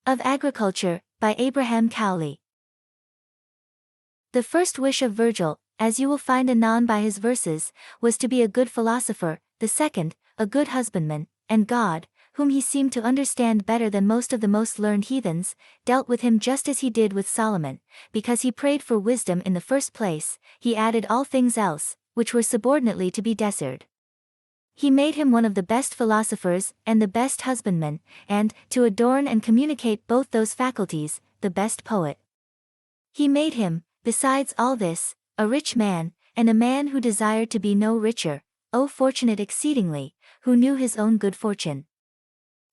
Of Agriculture, by Abraham Cowley. The first wish of Virgil, as you will find anon by his verses, was to be a good philosopher, the second, a good husbandman, and God, whom he seemed to understand better than most of the most learned heathens, dealt with him just as he did with Solomon, because he prayed for wisdom in the first place, he added all things else, which were subordinately to be desired. He made him one of the best philosophers, and the best husbandman, and, to adorn and communicate both those faculties, the best poet. He made him, besides all this, a rich man, and a man who desired to be no richer, O fortunate exceedingly, who knew his own good fortune.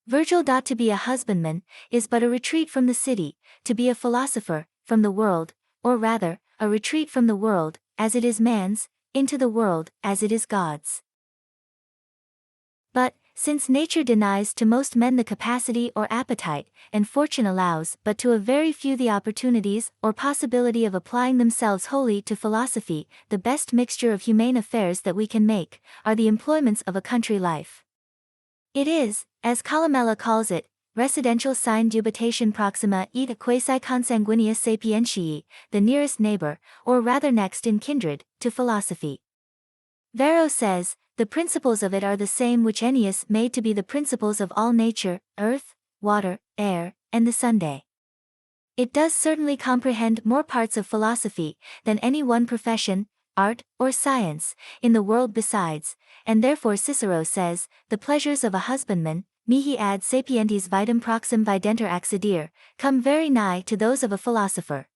Virgil. To be a husbandman, is but a retreat from the city, to be a philosopher, from the world, or rather, a retreat from the world, as it is man's, into the world, as it is God's. But, since nature denies to most men the capacity or appetite, and fortune allows but to a very few the opportunities or possibility of applying themselves wholly to philosophy, the best mixture of humane affairs that we can make, are the employments of a country life. It is, as Columella calls it, residential sine dubitation proxima et quasi consanguinea sapientiae, the nearest neighbor, or rather next in kindred, to philosophy. Varro says, the principles of it are the same which Ennius made to be the principles of all nature, earth, water, air, and the Sunday. It does certainly comprehend more parts of philosophy than any one profession, art, or science, in the world besides, and therefore Cicero says, the pleasures of a husbandman, mihi ad sapientis vitam proxim videnter accidere, come very nigh to those of a philosopher.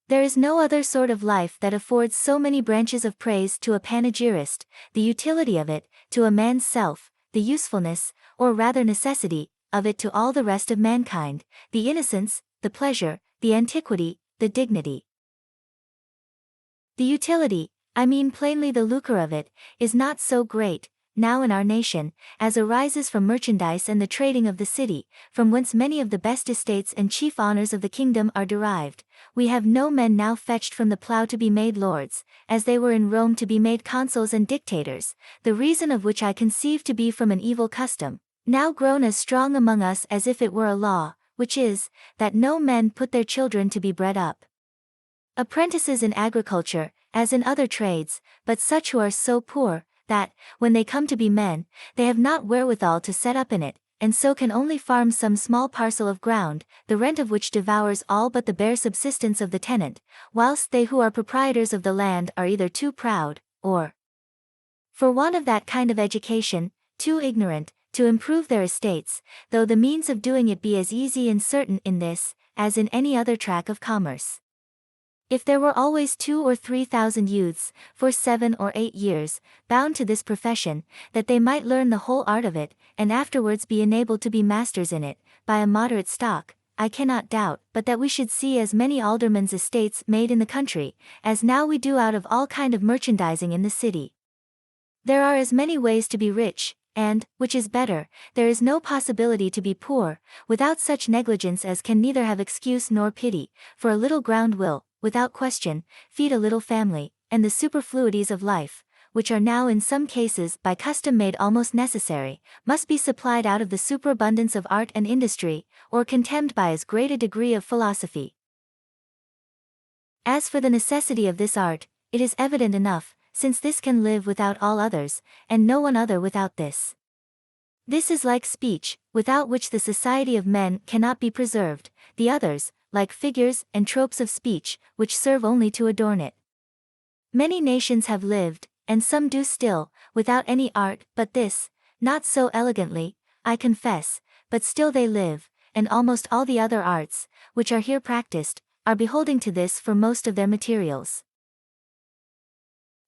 There is no other sort of life that affords so many branches of praise to a panegyrist, the utility of it, to a man's self, the usefulness, or rather necessity, of it to all the rest of mankind, the innocence, the pleasure, the antiquity, the dignity. The utility, I mean plainly the lucre of it, is not so great, now in our nation, as arises from merchandise and the trading of the city, from whence many of the best estates and chief honors of the kingdom are derived. We have no men now fetched from the plow to be made lords, as they were in Rome to be made consuls and dictators, the reason of which I conceive to be from an evil custom, now grown as strong among us as if it were a law, which is, that no men put their children to be bred up apprentices in agriculture, as in other trades, but such who are so poor, that, when they come to be men, they have not wherewithal to set up in it, and so can only farm some small parcel of ground, the rent of which devours all but the bare subsistence of the tenant, whilst they who are proprietors of the land are either too proud, or, for want of that kind of education, too ignorant, to improve their estates, though the means of doing it be as easy and certain in this, as in any other track of commerce. If there were always 2,000 or 3,000 youths, for 7 or 8 years, bound to this profession, that they might learn the whole art of it, and afterwards be enabled to be masters in it, by a moderate stock, I cannot doubt but that we should see as many aldermen's estates made in the country, as now we do out of all kind of merchandising in the city. There are as many ways to be rich, and, which is better, there is no possibility to be poor, without such negligence as can neither have excuse nor pity, for a little ground will, without question, feed a little family, and the superfluities of life, which are now in some cases by custom made almost necessary, must be supplied out of the superabundance of art and industry, or contemned by as great a degree of philosophy. As for the necessity of this art, it is evident enough, since this can live without all others, and no one other without this. This is like speech, without which the society of men cannot be preserved, the others, like figures and tropes of speech, which serve only to adorn it. Many nations have lived, and some do still, without any art but this, not so elegantly, I confess, but still they live, and almost all the other arts, which are here practiced, are beholding to this for most of their materials.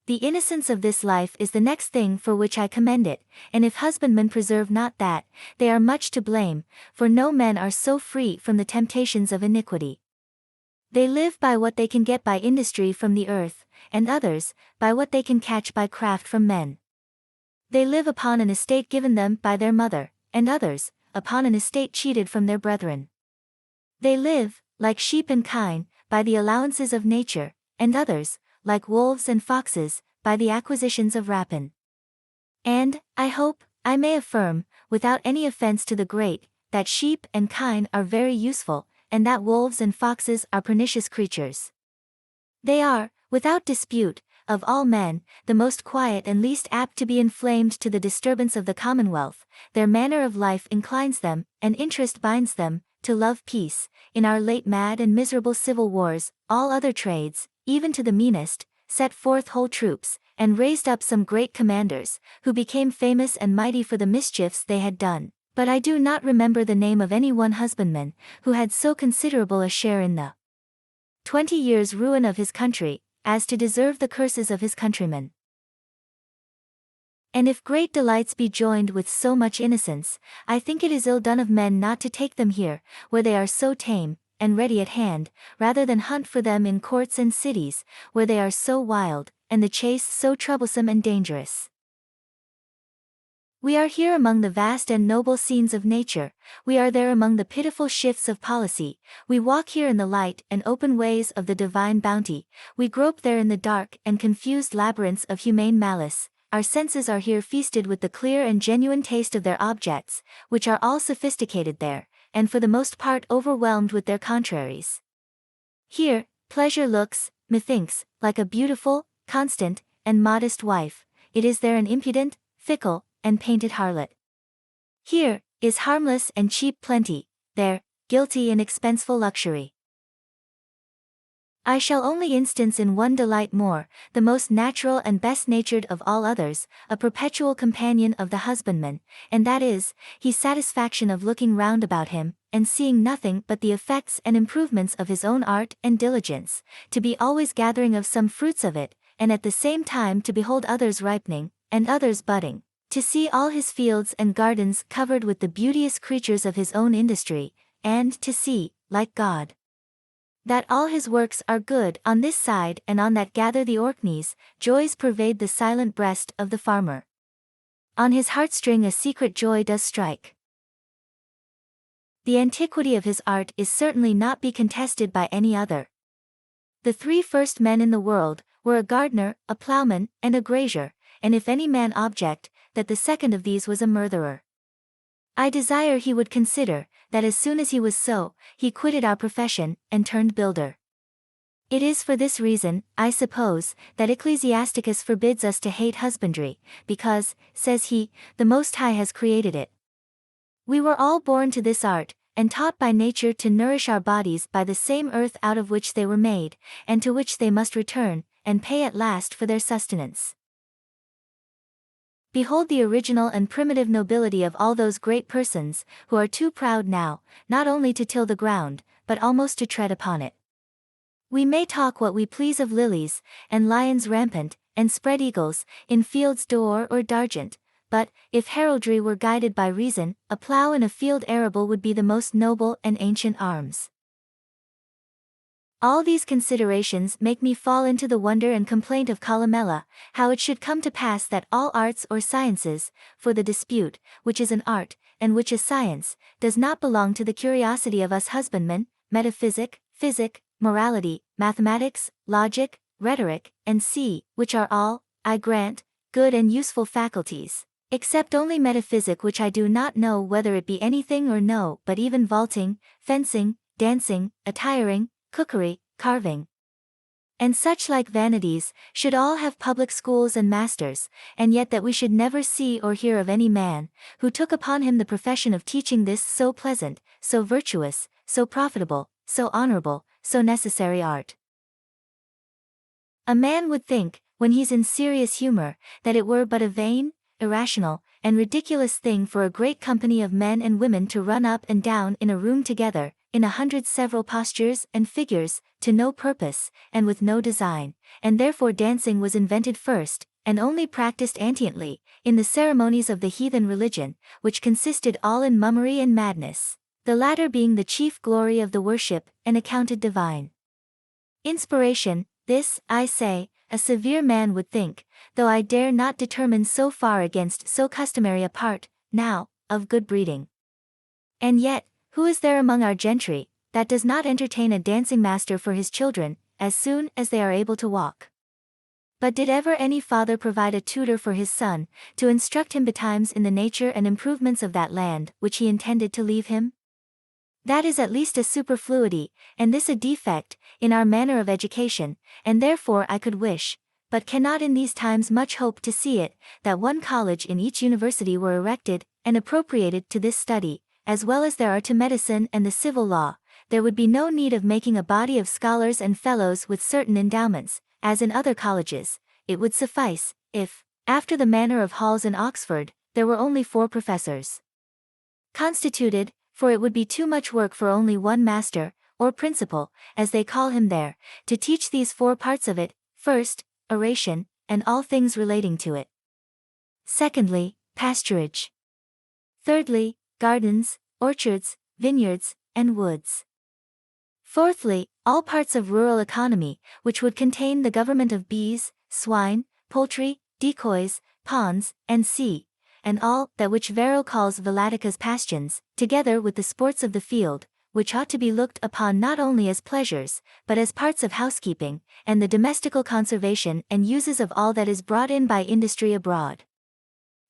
The innocence of this life is the next thing for which I commend it, and if husbandmen preserve not that, they are much to blame, for no men are so free from the temptations of iniquity. They live by what they can get by industry from the earth, and others, by what they can catch by craft from men. They live upon an estate given them by their mother, and others, upon an estate cheated from their brethren. They live, like sheep and kine, by the allowances of nature, and others, like wolves and foxes, by the acquisitions of rapine. And, I hope, I may affirm, without any offense to the great, that sheep and kine are very useful, and that wolves and foxes are pernicious creatures. They are, without dispute, of all men, the most quiet and least apt to be inflamed to the disturbance of the commonwealth. Their manner of life inclines them, and interest binds them, to love peace. In our late mad and miserable civil wars, all other trades, even to the meanest, set forth whole troops, and raised up some great commanders, who became famous and mighty for the mischiefs they had done. But I do not remember the name of any one husbandman, who had so considerable a share in the 20 years' ruin of his country, as to deserve the curses of his countrymen. And if great delights be joined with so much innocence, I think it is ill done of men not to take them here, where they are so tame, and ready at hand, rather than hunt for them in courts and cities, where they are so wild, and the chase so troublesome and dangerous. We are here among the vast and noble scenes of nature, we are there among the pitiful shifts of policy, we walk here in the light and open ways of the divine bounty, we grope there in the dark and confused labyrinths of humane malice. Our senses are here feasted with the clear and genuine taste of their objects, which are all sophisticated there, and for the most part overwhelmed with their contraries. Here, pleasure looks, methinks, like a beautiful, constant, and modest wife. It is there an impudent, fickle, and painted harlot. Here, is harmless and cheap plenty, there, guilty and expenseful luxury. I shall only instance in one delight more, the most natural and best-natured of all others, a perpetual companion of the husbandman, and that is, his satisfaction of looking round about him, and seeing nothing but the effects and improvements of his own art and diligence, to be always gathering of some fruits of it, and at the same time to behold others ripening, and others budding, to see all his fields and gardens covered with the beauteous creatures of his own industry, and to see, like God, that all his works are good on this side and on that gather the Orkneys, joys pervade the silent breast of the farmer. On his heartstring a secret joy does strike. The antiquity of his art is certainly not be contested by any other. The 3 first men in the world were a gardener, a ploughman, and a grazier, and if any man object, that the second of these was a murderer, I desire he would consider, that as soon as he was so, he quitted our profession, and turned builder. It is for this reason, I suppose, that Ecclesiasticus forbids us to hate husbandry, because, says he, the Most High has created it. We were all born to this art, and taught by nature to nourish our bodies by the same earth out of which they were made, and to which they must return, and pay at last for their sustenance. Behold the original and primitive nobility of all those great persons, who are too proud now, not only to till the ground, but almost to tread upon it. We may talk what we please of lilies, and lions rampant, and spread eagles, in fields d'or or d'argent, but, if heraldry were guided by reason, a plow in a field arable would be the most noble and ancient arms. All these considerations make me fall into the wonder and complaint of Columella, how it should come to pass that all arts or sciences, for the dispute, which is an art, and which a science, does not belong to the curiosity of us husbandmen, metaphysic, physic, morality, mathematics, logic, rhetoric, and which are all, I grant, good and useful faculties, except only metaphysic, which I do not know whether it be anything or no, but even vaulting, fencing, dancing, attiring, cookery, carving, and such like vanities, should all have public schools and masters, and yet that we should never see or hear of any man, who took upon him the profession of teaching this so pleasant, so virtuous, so profitable, so honorable, so necessary art. A man would think, when he's in serious humor, that it were but a vain, irrational, and ridiculous thing for a great company of men and women to run up and down in a room together, in 100 several postures and figures, to no purpose, and with no design, and therefore dancing was invented first, and only practiced antiently, in the ceremonies of the heathen religion, which consisted all in mummery and madness, the latter being the chief glory of the worship, and accounted divine. Inspiration, this, I say, a severe man would think, though I dare not determine so far against so customary a part, now, of good breeding. And yet, who is there among our gentry, that does not entertain a dancing master for his children, as soon as they are able to walk? But did ever any father provide a tutor for his son, to instruct him betimes in the nature and improvements of that land which he intended to leave him? That is at least a superfluity, and this a defect, in our manner of education, and therefore I could wish, but cannot in these times much hope to see it, that one college in each university were erected, and appropriated to this study, as well as there are to medicine and the civil law. There would be no need of making a body of scholars and fellows with certain endowments, as in other colleges. It would suffice, if, after the manner of halls in Oxford, there were only 4 professors constituted, for it would be too much work for only one master, or principal, as they call him there, to teach these 4 parts of it: first, oration, and all things relating to it; secondly, pasturage; thirdly, gardens, orchards, vineyards, and woods; fourthly, all parts of rural economy, which would contain the government of bees, swine, poultry, decoys, ponds, and sea, and all that which Varro calls Velaticas passions, together with the sports of the field, which ought to be looked upon not only as pleasures, but as parts of housekeeping, and the domestical conservation and uses of all that is brought in by industry abroad.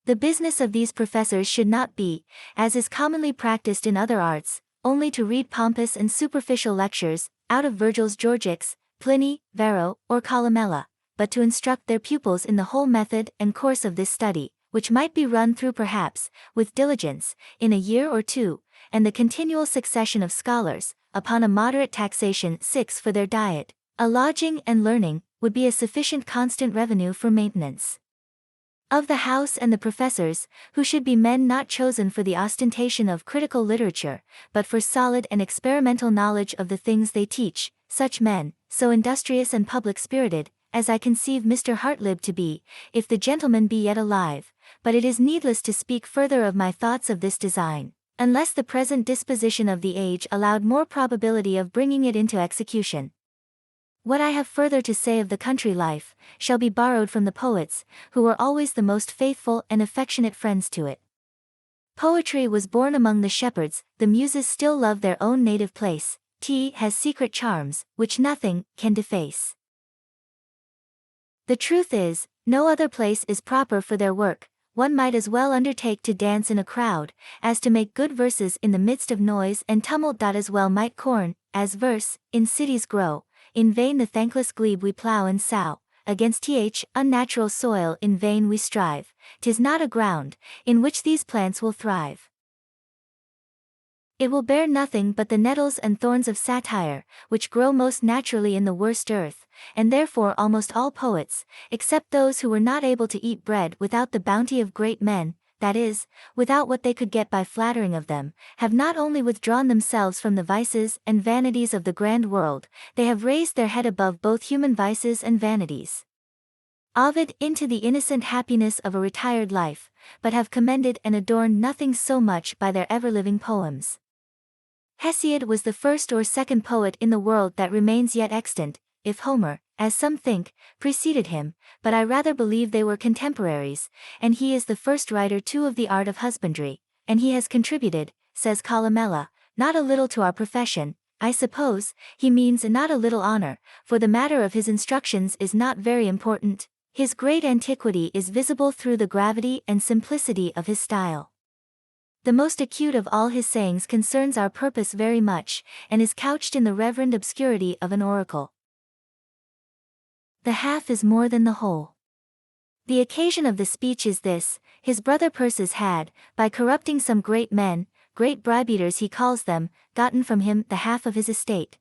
The business of these professors should not be, as is commonly practiced in other arts, only to read pompous and superficial lectures, out of Virgil's Georgics, Pliny, Varro, or Columella, but to instruct their pupils in the whole method and course of this study, which might be run through perhaps, with diligence, in a year or 2, and the continual succession of scholars, upon a moderate taxation 6 for their diet, a lodging and learning, would be a sufficient constant revenue for maintenance of the house and the professors, who should be men not chosen for the ostentation of critical literature, but for solid and experimental knowledge of the things they teach, such men, so industrious and public-spirited, as I conceive Mr. Hartlib to be, if the gentleman be yet alive. But it is needless to speak further of my thoughts of this design, unless the present disposition of the age allowed more probability of bringing it into execution. What I have further to say of the country life, shall be borrowed from the poets, who were always the most faithful and affectionate friends to it. Poetry was born among the shepherds, the muses still love their own native place, has secret charms, which nothing can deface. The truth is, no other place is proper for their work. One might as well undertake to dance in a crowd, as to make good verses in the midst of noise and tumult. As well might corn, as verse, in cities grow. In vain the thankless glebe we plow and sow, against unnatural soil in vain we strive. 'Tis not a ground, in which these plants will thrive. It will bear nothing but the nettles and thorns of satire, which grow most naturally in the worst earth, and therefore almost all poets, except those who were not able to eat bread without the bounty of great men, that is, without what they could get by flattering of them, have not only withdrawn themselves from the vices and vanities of the grand world, they have raised their head above both human vices and vanities. Ovid into the innocent happiness of a retired life, but have commended and adorned nothing so much by their ever-living poems. Hesiod was the first or second poet in the world that remains yet extant, if Homer, as some think, preceded him, but I rather believe they were contemporaries, and he is the first writer too of the art of husbandry, and he has contributed, says Columella, not a little to our profession. I suppose he means not a little honor, for the matter of his instructions is not very important. His great antiquity is visible through the gravity and simplicity of his style. The most acute of all his sayings concerns our purpose very much, and is couched in the reverend obscurity of an oracle. The half is more than the whole. The occasion of the speech is this: his brother Perses had, by corrupting some great men, great bribe-eaters he calls them, gotten from him the half of his estate.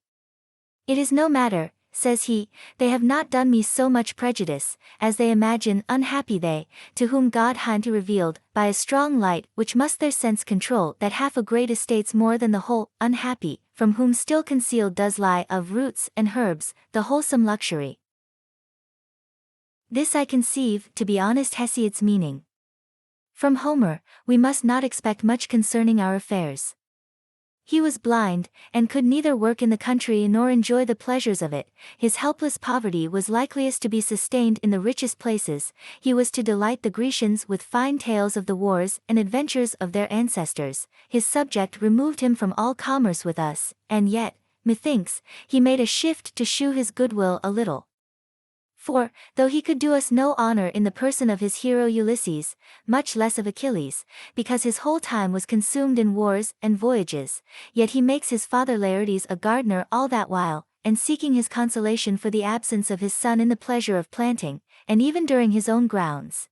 It is no matter, says he, they have not done me so much prejudice, as they imagine. Unhappy they, to whom God hath revealed, by a strong light which must their sense control, that half a great estate's more than the whole. Unhappy, from whom still concealed does lie of roots and herbs, the wholesome luxury. This I conceive to be honest Hesiod's meaning. From Homer, we must not expect much concerning our affairs. He was blind, and could neither work in the country nor enjoy the pleasures of it. His helpless poverty was likeliest to be sustained in the richest places. He was to delight the Grecians with fine tales of the wars and adventures of their ancestors. His subject removed him from all commerce with us, and yet, methinks, he made a shift to shew his goodwill a little. For, though he could do us no honor in the person of his hero Ulysses, much less of Achilles, because his whole time was consumed in wars and voyages, yet he makes his father Laertes a gardener all that while, and seeking his consolation for the absence of his son in the pleasure of planting, and even during his own grounds.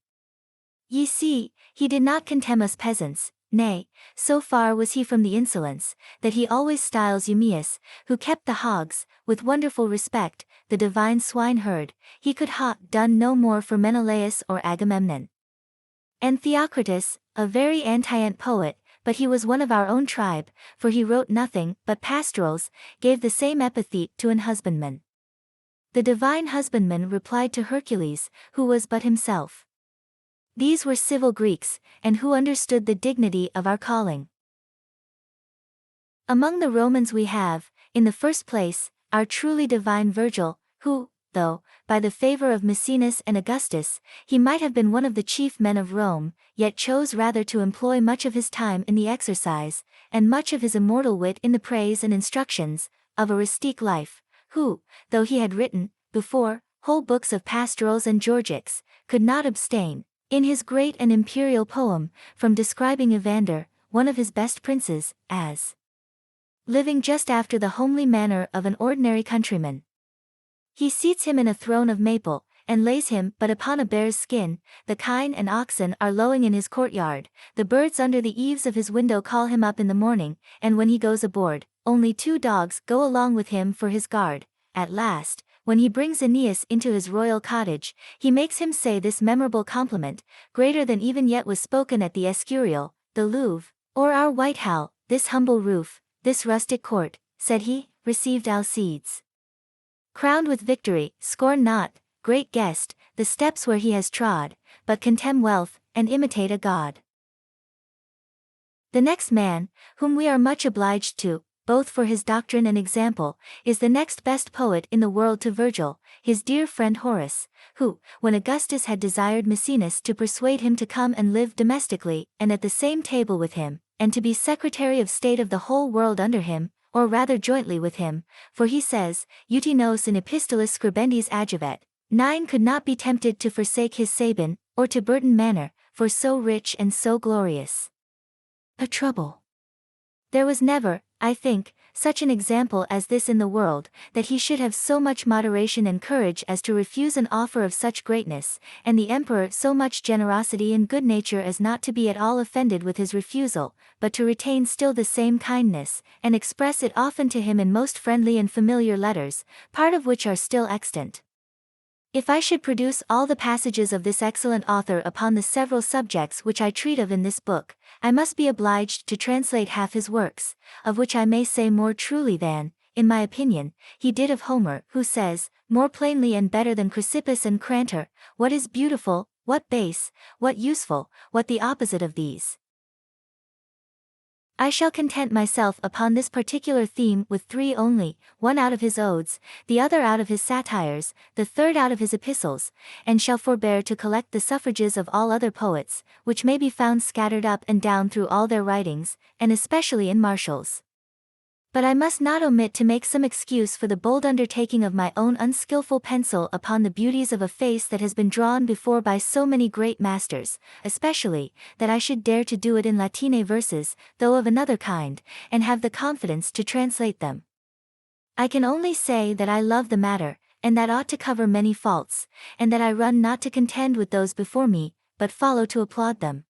Ye see, he did not contemn us peasants, nay, so far was he from the insolence, that he always styles Eumaeus, who kept the hogs, with wonderful respect, the divine swineherd. He could ha done no more for Menelaus or Agamemnon. And Theocritus, a very antient poet, but he was one of our own tribe, for he wrote nothing but pastorals, gave the same epithet to an husbandman. The divine husbandman replied to Hercules, who was but himself. These were civil Greeks, and who understood the dignity of our calling. Among the Romans we have, in the first place, our truly divine Virgil, who, though, by the favor of Maecenas and Augustus, he might have been one of the chief men of Rome, yet chose rather to employ much of his time in the exercise, and much of his immortal wit in the praise and instructions, of a rustic life, who, though he had written, before, whole books of pastorals and Georgics, could not abstain, in his great and imperial poem, from describing Evander, one of his best princes, as living just after the homely manner of an ordinary countryman. He seats him in a throne of maple, and lays him but upon a bear's skin. The kine and oxen are lowing in his courtyard, the birds under the eaves of his window call him up in the morning, and when he goes aboard, only 2 dogs go along with him for his guard. At last, when he brings Aeneas into his royal cottage, he makes him say this memorable compliment, greater than even yet was spoken at the Escurial, the Louvre, or our Whitehall: "This humble roof, this rustic court," said he, "received Alcides. Crowned with victory, scorn not, great guest, the steps where he has trod, but contemn wealth, and imitate a god." The next man, whom we are much obliged to, both for his doctrine and example, is the next best poet in the world to Virgil, his dear friend Horace, who, when Augustus had desired Maecenas to persuade him to come and live domestically, and at the same table with him, and to be Secretary of State of the whole world under him, or rather jointly with him, for he says, Uti nos in epistolis scribendis adjuvet, 9 could not be tempted to forsake his Sabine, or to burden manor, for so rich and so glorious a trouble. There was never, I think, such an example as this in the world, that he should have so much moderation and courage as to refuse an offer of such greatness, and the emperor so much generosity and good nature as not to be at all offended with his refusal, but to retain still the same kindness, and express it often to him in most friendly and familiar letters, part of which are still extant. If I should produce all the passages of this excellent author upon the several subjects which I treat of in this book, I must be obliged to translate half his works, of which I may say more truly than, in my opinion, he did of Homer, who says, more plainly and better than Chrysippus and Crantor, what is beautiful, what base, what useful, what the opposite of these. I shall content myself upon this particular theme with 3 only, one out of his odes, the other out of his satires, the third out of his epistles, and shall forbear to collect the suffrages of all other poets, which may be found scattered up and down through all their writings, and especially in Martial's. But I must not omit to make some excuse for the bold undertaking of my own unskilful pencil upon the beauties of a face that has been drawn before by so many great masters, especially, that I should dare to do it in Latine verses, though of another kind, and have the confidence to translate them. I can only say that I love the matter, and that ought to cover many faults, and that I run not to contend with those before me, but follow to applaud them.